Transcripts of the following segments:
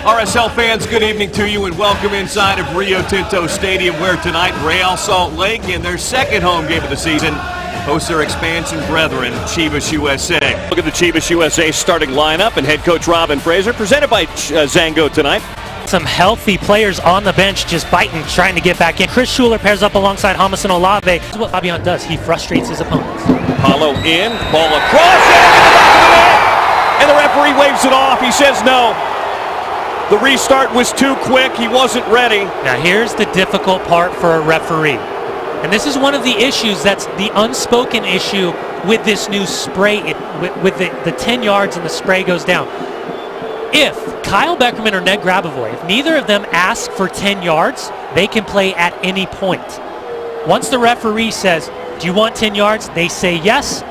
RSL fans, good evening to you and welcome inside of Rio Tinto Stadium, where tonight Real Salt Lake, in their second home game of the season, hosts their expansion brethren, Chivas USA. Look at the Chivas USA starting lineup and head coach Robin Fraser, presented by Zango tonight. Some healthy players on the bench just biting, trying to get back in. Chris Schuler pairs up alongside Jameson Olave. This is what Fabian does. He frustrates his opponents. Paulo in, ball across, and into the back of the net! And the referee waves it off. He says no. The restart was too quick. He wasn't ready. Now here's the difficult part for a referee. And this is one of the issues that's the unspoken issue with this new spray, with the 10 yards and the spray goes down. If Kyle Beckerman or Ned Grabavoy, if neither of them ask for 10 yards, they can play at any point. Once the referee says, do you want 10 yards? They say yes.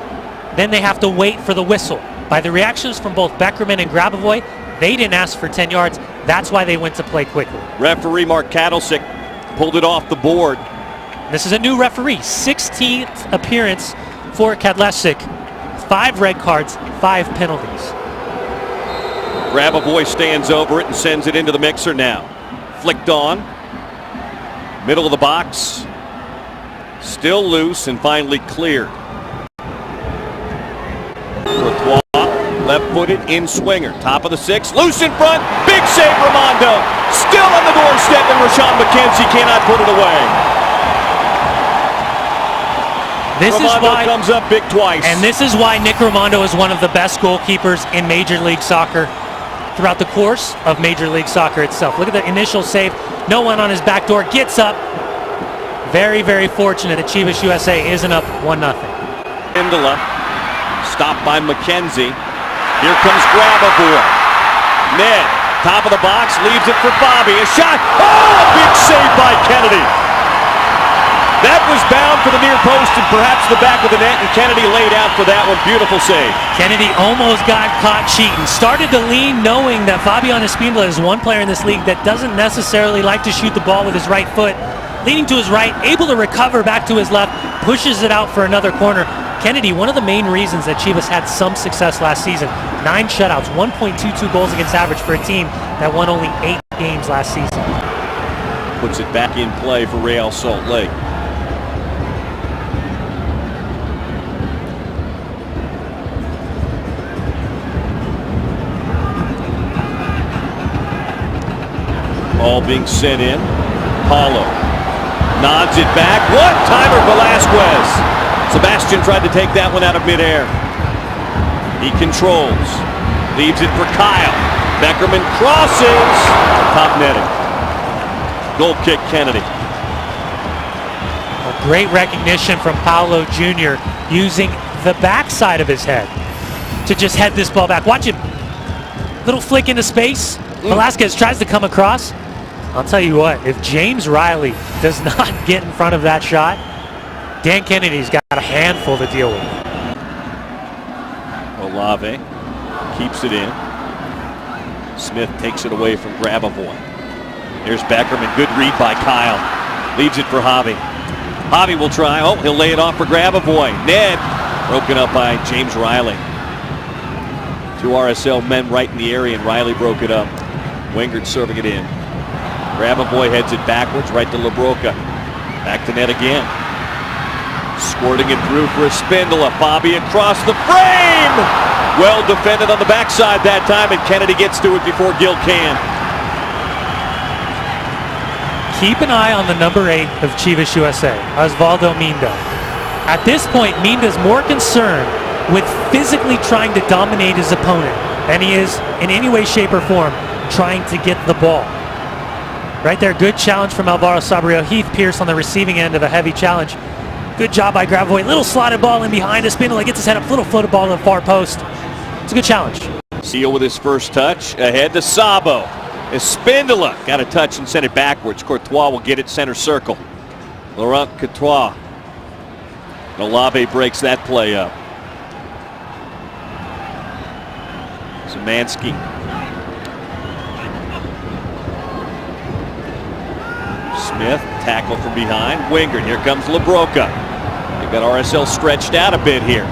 Then they have to wait for the whistle. By the reactions from both Beckerman and Grabavoy, they didn't ask for 10 yards. That's why they went to play quickly. Referee Mark Kadlsick pulled it off the board. This is a new referee. 16th appearance for Kadlesic. 5 red cards, 5 penalties. Grabavoy stands over it and sends it into the mixer now. Flicked on. Middle of the box. Still loose and finally cleared. Courtois, left-footed in swinger. Top of the 6, loose in front. Big save, Ramondo. Still on the doorstep, and Rashawn McKenzie cannot put it away. Ramondo comes up big twice. And this is why Nick Ramondo is one of the best goalkeepers in Major League Soccer throughout the course of Major League Soccer itself. Look at the initial save. No one on his back door. Gets up. Very, very fortunate that Chivas USA isn't up 1-0. Indola, stopped by McKenzie. Here comes Grabavoy. Ned, top of the box, leaves it for Bobby. A shot. Oh, a big save by Kennedy. That was bound for the near post and perhaps the back of the net, and Kennedy laid out for that one. Beautiful save. Kennedy almost got caught cheating. Started to lean, knowing that Fabian Espindola is one player in this league that doesn't necessarily like to shoot the ball with his right foot. Leaning to his right, able to recover back to his left, pushes it out for another corner. Kennedy, one of the main reasons that Chivas had some success last season. 9 shutouts, 1.22 goals against average for a team that won only 8 games last season. Puts it back in play for Real Salt Lake. All being sent in. Paulo nods it back. One-timer Velasquez. Sebastian tried to take that one out of midair. He controls. Leaves it for Kyle. Beckerman crosses. Top netting. Goal kick, Kennedy. A great recognition from Paulo Jr. using the backside of his head to just head this ball back. Watch him. Little flick into space. Velasquez tries to come across. I'll tell you what, if James Riley does not get in front of that shot, Dan Kennedy's got a handful to deal with. Olave keeps it in. Smith takes it away from Grabavoy. Here's Beckerman, good read by Kyle. Leaves it for Javi. Javi will try, he'll lay it off for Grabavoy. Ned, broken up by James Riley. 2 RSL men right in the area, and Riley broke it up. Wingard serving it in. Grabavoy heads it backwards, right to LaBroca. Back to Ned again. Squirting it through for Espindola. Bobby across the frame! Well defended on the backside that time, and Kennedy gets to it before Gil can. Keep an eye on the number 8 of Chivas USA, Osvaldo Minda. At this point, Minda's more concerned with physically trying to dominate his opponent than he is in any way, shape, or form trying to get the ball. Right there, good challenge from Alvaro Saborio. Heath Pierce on the receiving end of a heavy challenge. Good job by Grabavoy. Little slotted ball in behind. Espindola gets his head up. Little floated ball to the far post. It's a good challenge. Seal with his first touch. Ahead to Sabo. Espindola got a touch and sent it backwards. Courtois will get it center circle. Laurent Courtois. Olave breaks that play up. Szymanski. Smith, tackle from behind. Wingard, here comes LaBroca. They've got RSL stretched out a bit here.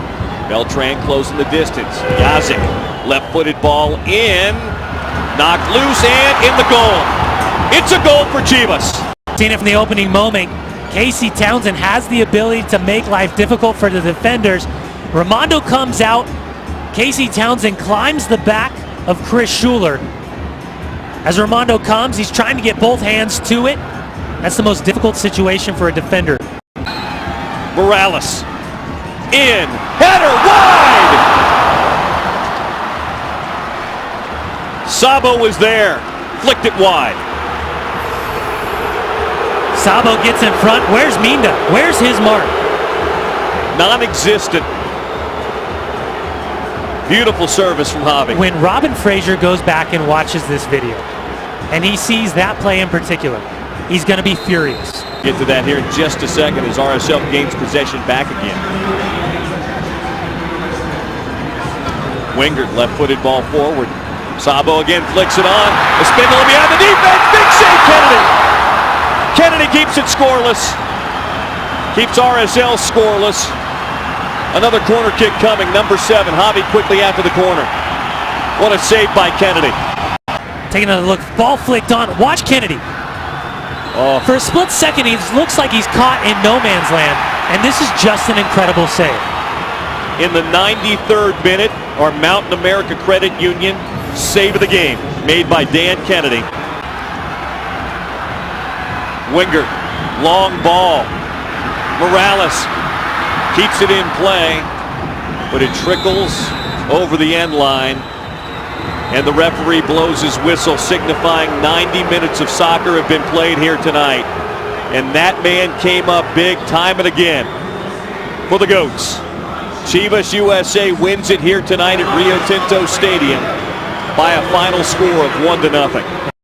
Beltran closing the distance. Yazik, left-footed ball in. Knocked loose and in the goal. It's a goal for Chivas. Seen it from the opening moment. Casey Townsend has the ability to make life difficult for the defenders. Ramondo comes out. Casey Townsend climbs the back of Chris Schuler. As Ramondo comes, he's trying to get both hands to it. That's the most difficult situation for a defender. Morales. In. Header wide! Sabo was there. Flicked it wide. Sabo gets in front. Where's Minda? Where's his mark? Non-existent. Beautiful service from Javi. When Robin Fraser goes back and watches this video, and he sees that play in particular, he's going to be furious. Get to that here in just a second as RSL gains possession back again. Wingert left-footed ball forward. Sabo again flicks it on. Espindola behind the defense. Big save, Kennedy. Kennedy keeps it scoreless. Keeps RSL scoreless. Another corner kick coming. Number 7. Javi quickly after the corner. What a save by Kennedy. Taking another look. Ball flicked on. Watch Kennedy. Oh. For a split second, he looks like he's caught in no man's land. And this is just an incredible save. In the 93rd minute, our Mountain America Credit Union save of the game, made by Dan Kennedy. Wingert, long ball. Morales keeps it in play, but it trickles over the end line. And the referee blows his whistle, signifying 90 minutes of soccer have been played here tonight. And that man came up big time and again for the Goats. Chivas USA wins it here tonight at Rio Tinto Stadium by a final score of 1-0.